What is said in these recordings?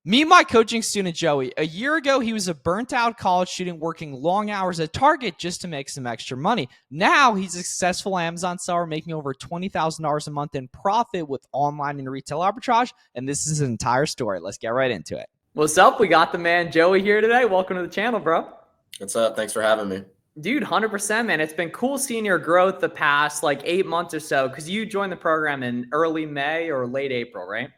Meet my coaching student, Joey. A year ago, he was a burnt out college student working long hours at Target just to make some extra money. Now he's a successful Amazon seller making over $20,000 a month in profit with online and retail arbitrage. And this is his entire story. Let's get right into it. What's up? We got the man Joey here today. Welcome to the channel, bro. What's up? Thanks for having me. Dude, 100%, man. It's been cool seeing your growth the past 8 months or so because you joined the program in early May or late April, right?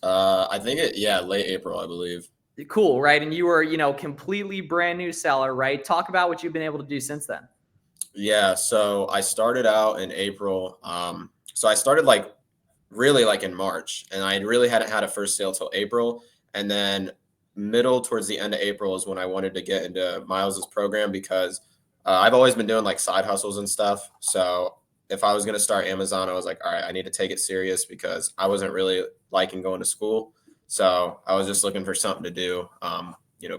I think late April, I believe. Cool, right? And you were, completely brand new seller, right? Talk about what you've been able to do since then. Yeah, so I started out in April. So I started really in March, and I really hadn't had a first sale till April. And then towards the end of April is when I wanted to get into Miles's program because I've always been doing side hustles and stuff. So if I was going to start Amazon, I was like, all right, I need to take it serious because I wasn't really liking going to school. So I was just looking for something to do,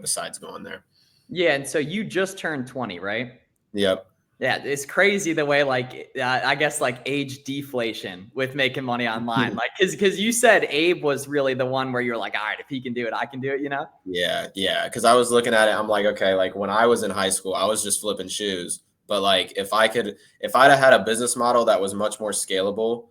besides going there. Yeah. And so you just turned 20, right? Yep. Yeah. It's crazy the way, I guess age deflation with making money online. Cause you said Abe was really the one where you're like, all right, if he can do it, I can do it, Yeah. Yeah. Cause I was looking at it. I'm like, okay, when I was in high school, I was just flipping shoes. But if I'd have had a business model that was much more scalable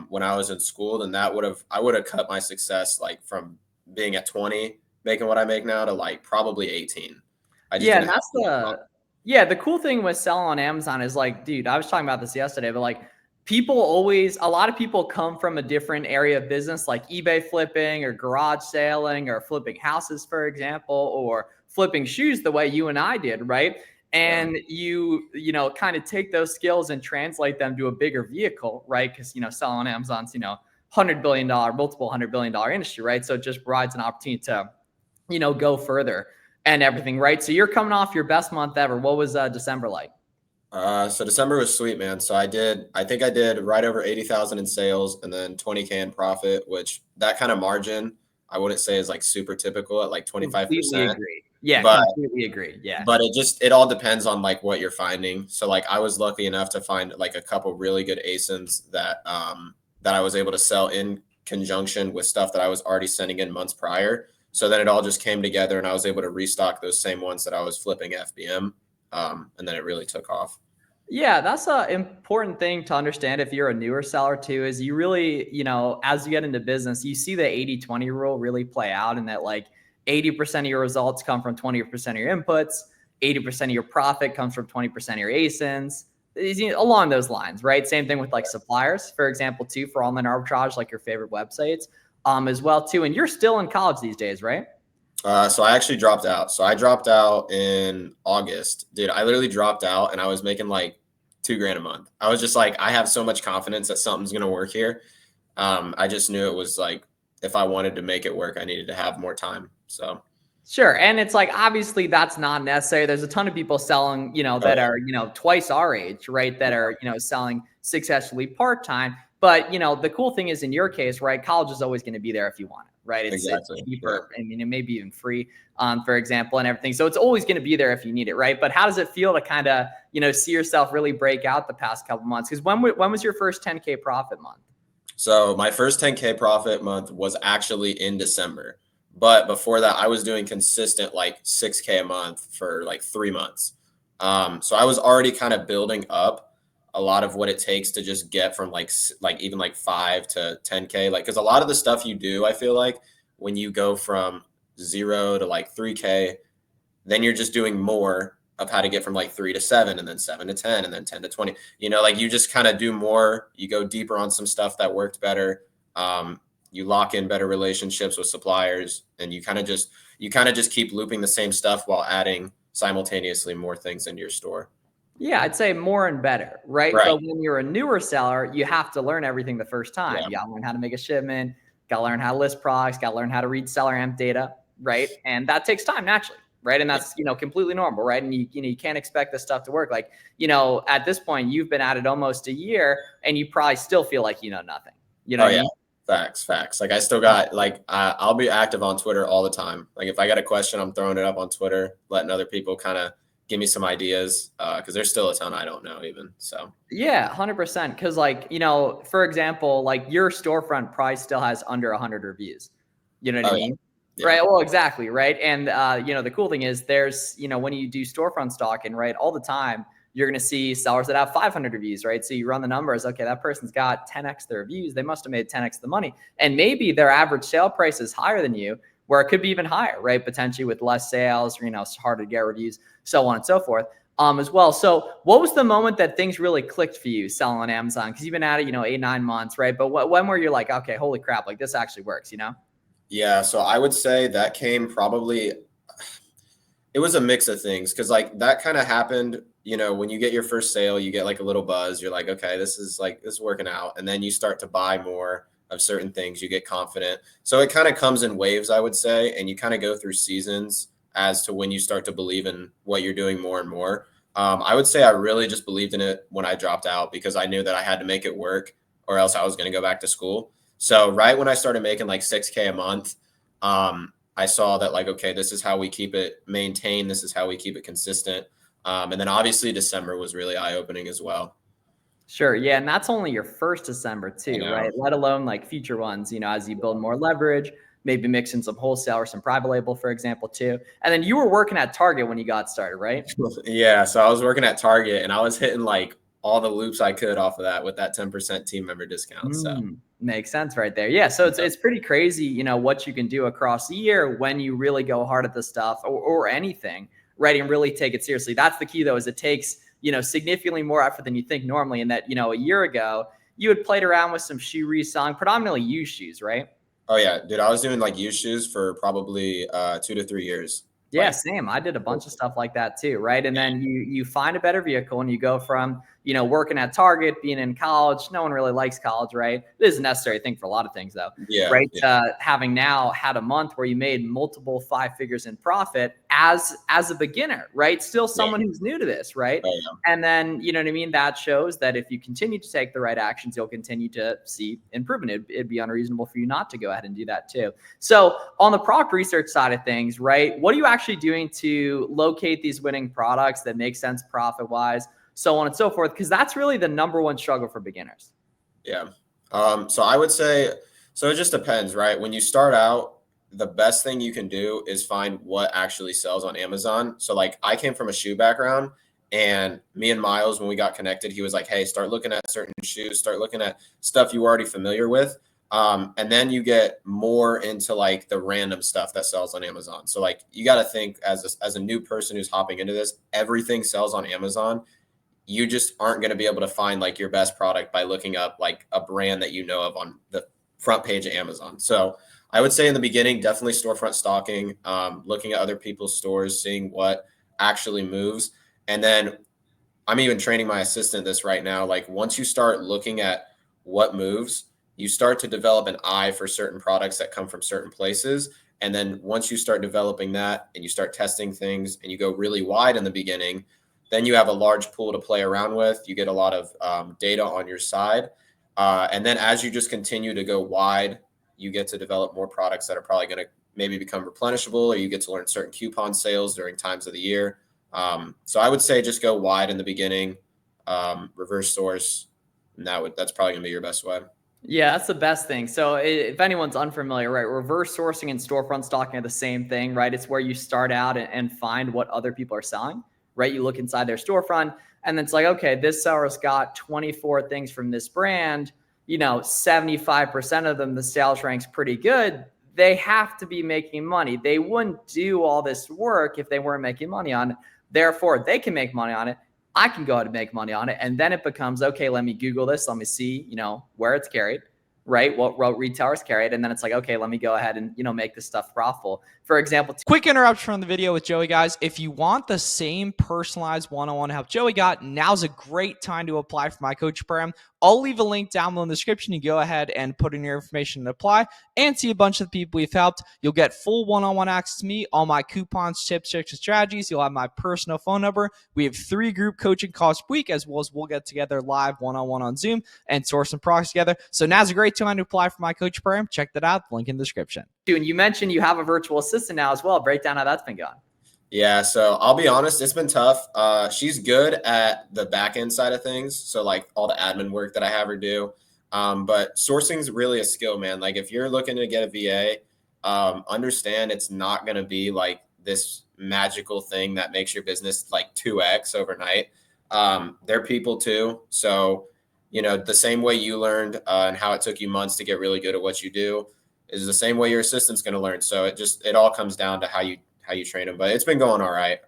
when I was in school, then I would have cut my success from being at 20, making what I make now, to probably 18. And that's the cool thing with selling on Amazon is dude, I was talking about this yesterday, but a lot of people come from a different area of business, like eBay flipping or garage selling or flipping houses, for example, or flipping shoes the way you and I did, right? And you kind of take those skills and translate them to a bigger vehicle, right? Because, selling on Amazon's, multiple $100 billion industry, right? So it just provides an opportunity to, go further and everything, right? So you're coming off your best month ever. What was December like? So December was sweet, man. So I think I did right over 80,000 in sales and then 20K in profit, which that kind of margin, I wouldn't say is super typical at 25%. Completely agree. Yeah, completely agree. Yeah. But it all depends on what you're finding. So I was lucky enough to find a couple really good ASINs that I was able to sell in conjunction with stuff that I was already sending in months prior. So then it all just came together and I was able to restock those same ones that I was flipping FBM. And then it really took off. Yeah, that's an important thing to understand if you're a newer seller too, is you really, as you get into business, you see the 80-20 rule really play out, and that 80% of your results come from 20% of your inputs, 80% of your profit comes from 20% of your ASINs, along those lines, right? Same thing with suppliers, for example, too, for online arbitrage, your favorite websites as well too. And you're still in college these days, right? So I actually dropped out. So I dropped out in August. Dude, I literally dropped out and I was making $2,000 a month. I was just I have so much confidence that something's going to work here. I just knew it was if I wanted to make it work, I needed to have more time. So sure. And it's obviously that's not necessary. There's a ton of people selling, that are, twice our age, right? That are, selling successfully part-time. But, the cool thing is in your case, right? College is always going to be there if you want it, right? It's cheaper. I mean, it may be even free, for example, and everything. So it's always going to be there if you need it, right? But how does it feel to kind of, see yourself really break out the past couple months? Because when was your first 10K profit month? So my first 10K profit month was actually in December. But before that, I was doing consistent 6K a month for 3 months. So I was already kind of building up a lot of what it takes to just get from even 5 to 10K. Because a lot of the stuff you do, I feel when you go from 0 to 3K, then you're just doing more of how to get from 3 to 7 and then 7 to 10 and then 10 to 20. You just kind of do more. You go deeper on some stuff that worked better. You lock in better relationships with suppliers, and you kind of just keep looping the same stuff while adding simultaneously more things into your store. Yeah, I'd say more and better, right? But when you're a newer seller, you have to learn everything the first time. Yeah. You got to learn how to make a shipment, got to learn how to list products, got to learn how to read seller amp data, right? And that takes time naturally, right? And that's, completely normal, right? And you can't expect this stuff to work. At this point, you've been at it almost a year and you probably still feel like you know nothing. You know what I mean? Facts. I still got I'll be active on Twitter all the time. If I got a question, I'm throwing it up on Twitter, letting other people kind of give me some ideas because there's still a ton I don't know even. So yeah, 100%. Because for example, your storefront probably still has under 100 reviews. You know what I mean? Yeah. Right. Well, exactly. Right. And, the cool thing is there's, when you do storefront stalking, right, all the time, you're going to see sellers that have 500 reviews, right? So you run the numbers. Okay, that person's got 10x the reviews. They must have made 10x the money. And maybe their average sale price is higher than you, where it could be even higher, right? Potentially with less sales, or, it's harder to get reviews, so on and so forth. As well. So what was the moment that things really clicked for you selling on Amazon? Because you've been at it, 8-9 months, right? But when were you like, okay, holy crap, like this actually works, Yeah. So I would say that came probably, it was a mix of things. Cause like that kind of happened, when you get your first sale, you get like a little buzz. You're like, okay, this is working out. And then you start to buy more of certain things. You get confident. So it kind of comes in waves, I would say. And you kind of go through seasons as to when you start to believe in what you're doing more and more. I would say I really just believed in it when I dropped out because I knew that I had to make it work or else I was going to go back to school. So right when I started making like 6K a month, I saw that like, okay, this is how we keep it maintained. This is how we keep it consistent. And then obviously December was really eye-opening as well. Sure. Yeah. And that's only your first December too, right? Let alone like future ones, as you build more leverage, maybe mix in some wholesale or some private label, for example, too. And then you were working at Target when you got started, right? Yeah. So I was working at Target and I was hitting like all the loops I could off of that with that 10% team member discount. So makes sense right there. Yeah. So it's pretty crazy, what you can do across the year when you really go hard at this stuff or anything, right? And really take it seriously. That's the key though, is it takes, significantly more effort than you think normally. And that, a year ago, you had played around with some shoe reselling, predominantly used shoes, right? Oh yeah, dude. I was doing like used shoes for probably 2 to 3 years. Yeah, Like, same. I did a bunch of stuff like that too, right? And then you find a better vehicle and you go from, working at Target, being in college. No one really likes college, right? It is a necessary thing for a lot of things though, yeah, right? yeah. Having now had a month where you made multiple 5 figures in profit as a beginner, right? Still someone who's new to this, right? Oh, yeah. And then, you know what I mean? That shows that if you continue to take the right actions, you'll continue to see improvement. It'd be unreasonable for you not to go ahead and do that too. So on the product research side of things, right? What are you actually doing to locate these winning products that make sense profit-wise, so on and so forth? Because that's really the number one struggle for beginners. Yeah. So I would say, so it just depends, right? When you start out, the best thing you can do is find what actually sells on Amazon. So like I came from a shoe background and me and Miles, when we got connected, he was like, hey, start looking at certain shoes, start looking at stuff you're already familiar with. And then you get more into like the random stuff that sells on Amazon. So like you got to think as a new person who's hopping into this, everything sells on Amazon. You just aren't going to be able to find like your best product by looking up like a brand that you know of on the front page of Amazon. So I would say in the beginning, definitely storefront stalking, looking at other people's stores, seeing what actually moves. And then I'm even training my assistant this right now. Like once you start looking at what moves, you start to develop an eye for certain products that come from certain places. And then once you start developing that and you start testing things and you go really wide in the beginning, then you have a large pool to play around with. You get a lot of data on your side. And then as you just continue to go wide, you get to develop more products that are probably going to maybe become replenishable, or you get to learn certain coupon sales during times of the year. So I would say just go wide in the beginning, reverse source, and that's probably going to be your best way. Yeah, that's the best thing. So if anyone's unfamiliar, right, reverse sourcing and storefront stocking are the same thing, right? It's where you start out and find what other people are selling, right? You look inside their storefront and it's like, okay, this seller's got 24 things from this brand, 75% of them, the sales rank's pretty good. They have to be making money. They wouldn't do all this work if they weren't making money on it. Therefore, they can make money on it. I can go ahead and make money on it. And then it becomes, okay, let me Google this. Let me see, where it's carried, right? What retailers carry it. And then it's like, okay, let me go ahead and, make this stuff profitable. For example, quick interruption from the video with Joey, guys. If you want the same personalized one-on-one help Joey got, now's a great time to apply for my coach program. I'll leave a link down below in the description. You go ahead and put in your information and apply and see a bunch of the people we've helped. You'll get full one-on-one access to me, all my coupons, tips, tricks, and strategies. You'll have my personal phone number. We have 3 group coaching calls a week, as well as we'll get together live one-on-one on Zoom and source some products together. So now's a great time to apply for my coach program. Check that out. Link in the description. And you mentioned you have a virtual assistant now as well. Break down how that's been going. Yeah, so I'll be honest, it's been tough. She's good at the back end side of things, so like all the admin work that I have her do. But sourcing is really a skill, man. Like if you're looking to get a VA, understand it's not going to be like this magical thing that makes your business like 2x overnight. They're people too. So, you know, the same way you learned and how it took you months to get really good at what you do is the same way your assistant's going to learn. So it all comes down to how you train them. But it's been going all right.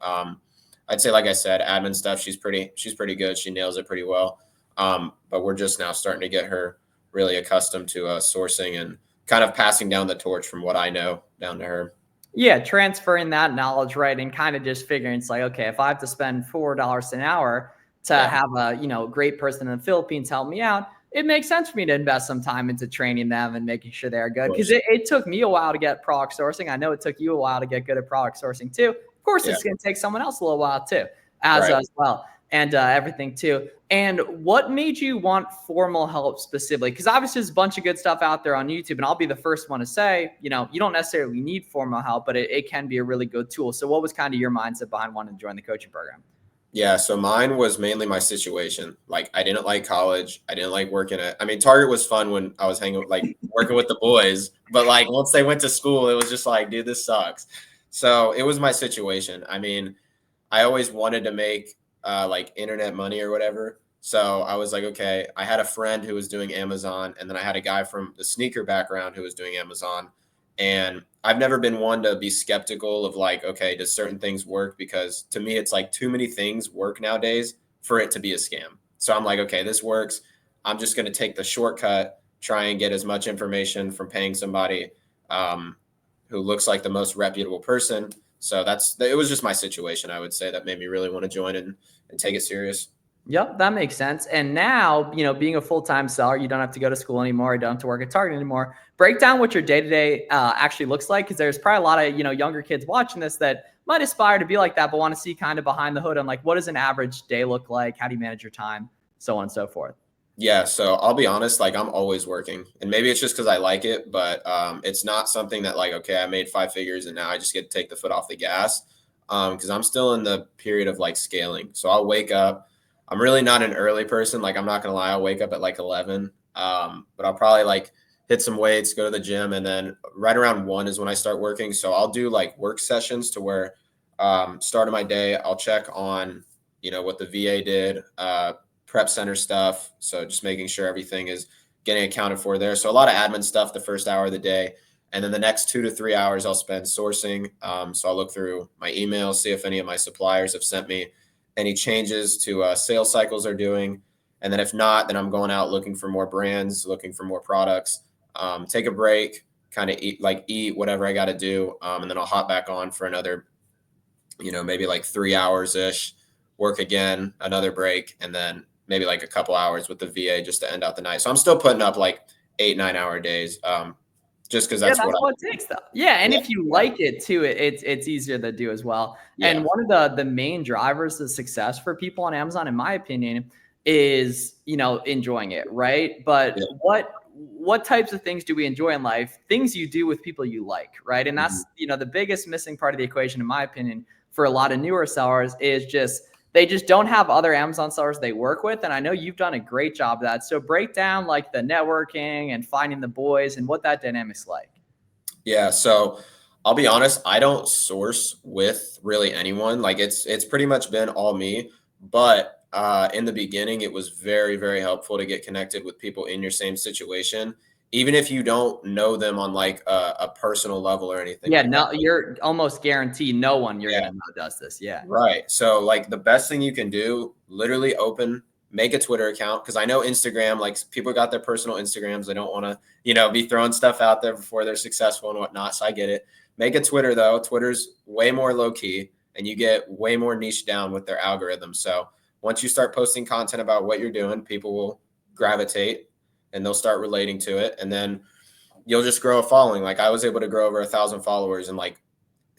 I'd say, like I said, admin stuff, she's pretty good. She nails it pretty well. But we're just now starting to get her really accustomed to sourcing and kind of passing down the torch from what I know down to her. Yeah, transferring that knowledge, right, and kind of just figuring it's like, okay, if I have to spend $4 an hour to have a great person in the Philippines help me out, it makes sense for me to invest some time into training them and making sure they're good. Because it took me a while to get product sourcing. I know it took you a while to get good at product sourcing too. Of course, it's going to take someone else a little while too, as well, and everything too. And what made you want formal help specifically? Because obviously there's a bunch of good stuff out there on YouTube, and I'll be the first one to say, you don't necessarily need formal help, but it can be a really good tool. So what was kind of your mindset behind wanting to join the coaching program? Yeah, so mine was mainly my situation. Like, I didn't like college. I didn't like working Target was fun when I was working with the boys, but like once they went to school, it was just like, dude, this sucks. So it was my situation. I mean, I always wanted to make like internet money or whatever. So I was like, okay, I had a friend who was doing Amazon, and then I had a guy from the sneaker background who was doing Amazon. And I've never been one to be skeptical of like, okay, does certain things work? Because to me, it's like too many things work nowadays for it to be a scam. So I'm like, okay, this works. I'm just going to take the shortcut, try and get as much information from paying somebody who looks like the most reputable person. So it was just my situation, I would say, that made me really want to join and take it serious. Yep, that makes sense. And now, being a full-time seller, you don't have to go to school anymore. You don't have to work at Target anymore. Break down what your day-to-day actually looks like, because there's probably a lot of, younger kids watching this that might aspire to be like that, but want to see kind of behind the hood on like, what does an average day look like? How do you manage your time? So on and so forth. Yeah. So I'll be honest, like I'm always working, and maybe it's just because I like it, but it's not something that like, okay, I made 5 figures and now I just get to take the foot off the gas. Because I'm still in the period of like scaling. So I'll wake up. I'm really not an early person. Like, I'm not going to lie. I'll wake up at like 11. But I'll probably like hit some weights, go to the gym. And then right around 1 is when I start working. So I'll do like work sessions to where start of my day, I'll check on, what the VA did, prep center stuff. So just making sure everything is getting accounted for there. So a lot of admin stuff the first hour of the day. And then the next 2 to 3 hours I'll spend sourcing. So I'll look through my emails, see if any of my suppliers have sent me any changes to sales cycles they're doing. And then if not, then I'm going out looking for more brands, looking for more products, take a break, kind of eat whatever I got to do. And then I'll hop back on for another, maybe like 3 hours-ish, work again, another break, and then maybe like a couple hours with the VA just to end out the night. So I'm still putting up like 8-9 hour days. Just because that's what it takes, though. Yeah, and if you like it too, it's easier to do as well. Yeah. And one of the main drivers of success for people on Amazon, in my opinion, is enjoying it, right? But what types of things do we enjoy in life? Things you do with people you like, right? And that's the biggest missing part of the equation, in my opinion, for a lot of newer sellers is they just don't have other Amazon sellers they work with. And I know you've done a great job of that. So break down like the networking and finding the boys and what that dynamic's like. Yeah. So I'll be honest, I don't source with really anyone. Like it's pretty much been all me. But in the beginning, it was very, very helpful to get connected with people in your same situation, even if you don't know them on like a personal level or anything. Yeah, no, you're almost guaranteed no one you're gonna know does this. Yeah. Right. So like the best thing you can do, literally make a Twitter account. Cause I know Instagram, like people got their personal Instagrams. They don't want to, be throwing stuff out there before they're successful and whatnot. So I get it. Make a Twitter though. Twitter's way more low key and you get way more niche down with their algorithm. So once you start posting content about what you're doing, people will gravitate and they'll start relating to it. And then you'll just grow a following. Like I was able to grow over 1,000 followers in like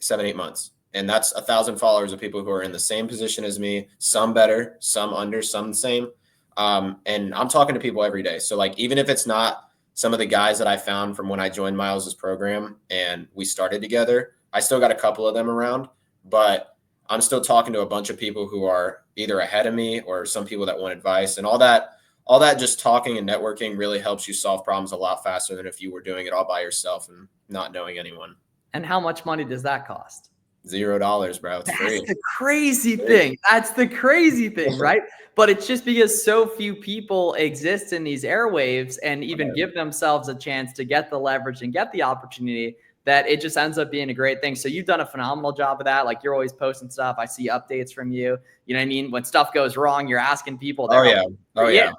7-8 months. And that's 1,000 followers of people who are in the same position as me, some better, some under, some the same. And I'm talking to people every day. So like, even if it's not some of the guys that I found from when I joined Miles's program and we started together, I still got a couple of them around, but I'm still talking to a bunch of people who are either ahead of me or some people that want advice, and all that all that just talking and networking really helps you solve problems a lot faster than if you were doing it all by yourself and not knowing anyone. And how much money does that cost? $0, bro. It's free. That's the crazy thing. That's the crazy thing, right? But it's just because so few people exist in these airwaves and even give themselves a chance to get the leverage and get the opportunity that it just ends up being a great thing. So you've done a phenomenal job of that. Like, you're always posting stuff. I see updates from you. You know what I mean? When stuff goes wrong, you're asking people. Oh yeah.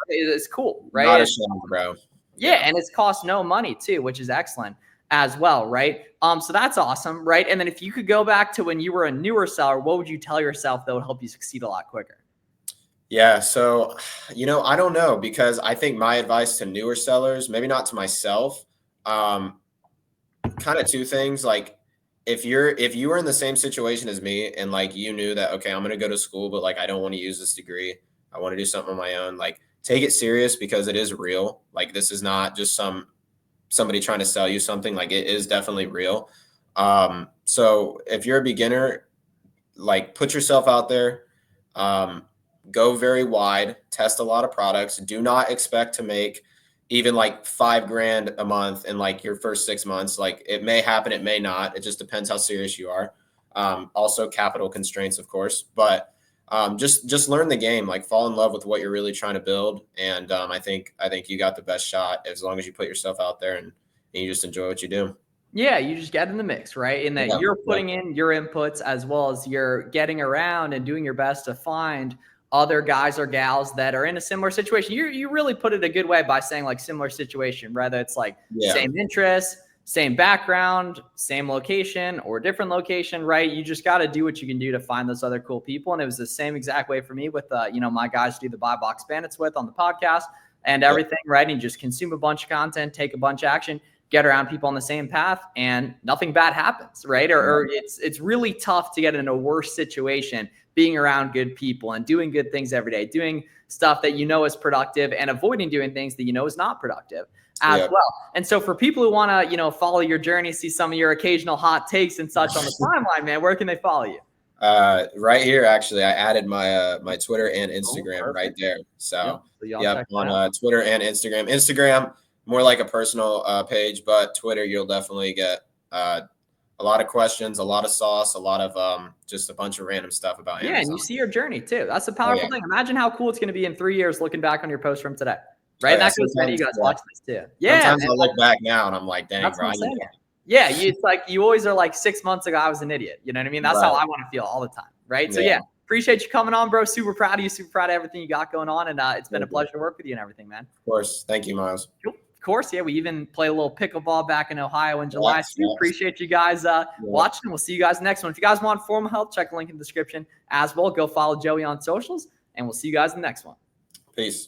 It's cool, right? Not ashamed, bro. Yeah, and it's cost no money too, which is excellent as well, right? So that's awesome, right? And then if you could go back to when you were a newer seller, what would you tell yourself that would help you succeed a lot quicker? Yeah, so I don't know, because I think my advice to newer sellers, maybe not to myself, kind of two things. Like, if you were in the same situation as me and like you knew that, okay, I'm going to go to school, but like I don't want to use this degree, I want to do something on my own, like take it serious, because it is real. Like, this is not just somebody trying to sell you something. Like, it is definitely real. So if you're a beginner, like, put yourself out there, go very wide, test a lot of products. Do not expect to make even like $5,000 a month in like your first 6 months. Like, it may happen, it may not. It just depends how serious you are. Also capital constraints, of course, but just learn the game, like fall in love with what you're really trying to build. And I think you got the best shot as long as you put yourself out there and you just enjoy what you do. Yeah, you just get in the mix, right? In that you're putting in your inputs as well as you're getting around and doing your best to find other guys or gals that are in a similar situation. You really put it a good way by saying like similar situation, whether it's like same interests, same background, same location or different location, right? You just got to do what you can do to find those other cool people. And it was the same exact way for me with, my guys do the Buy Box Bandits with on the podcast and everything, right? And you just consume a bunch of content, take a bunch of action, get around people on the same path, and nothing bad happens, right? Or it's really tough to get in a worse situation being around good people and doing good things every day, doing stuff that is productive and avoiding doing things that is not productive as well. And so for people who want to, follow your journey, see some of your occasional hot takes and such on the timeline, man, where can they follow you? Right here, actually, I added my Twitter and Instagram right there. So on Twitter and Instagram. Instagram, more like a personal page, but Twitter, you'll definitely get a lot of questions, a lot of sauce, a lot of just a bunch of random stuff about Amazon. Yeah, and you see your journey too. That's a powerful thing. Imagine how cool it's going to be in 3 years looking back on your post from today. Right? And that goes to you guys watch this too. Yeah. Sometimes I look back now and I'm like, dang, bro. Yeah, it's like you always are like 6 months ago, I was an idiot. You know what I mean? That's how I want to feel all the time. Right? So yeah, appreciate you coming on, bro. Super proud of you. Super proud of everything you got going on. And it's been a pleasure to work with you and everything, man. Of course. Thank you, Miles. Cool. Of course, yeah. We even played a little pickleball back in Ohio in July. Appreciate you guys watching. We'll see you guys next one. If you guys want formal help, check the link in the description as well. Go follow Joey on socials, and we'll see you guys in the next one. Peace.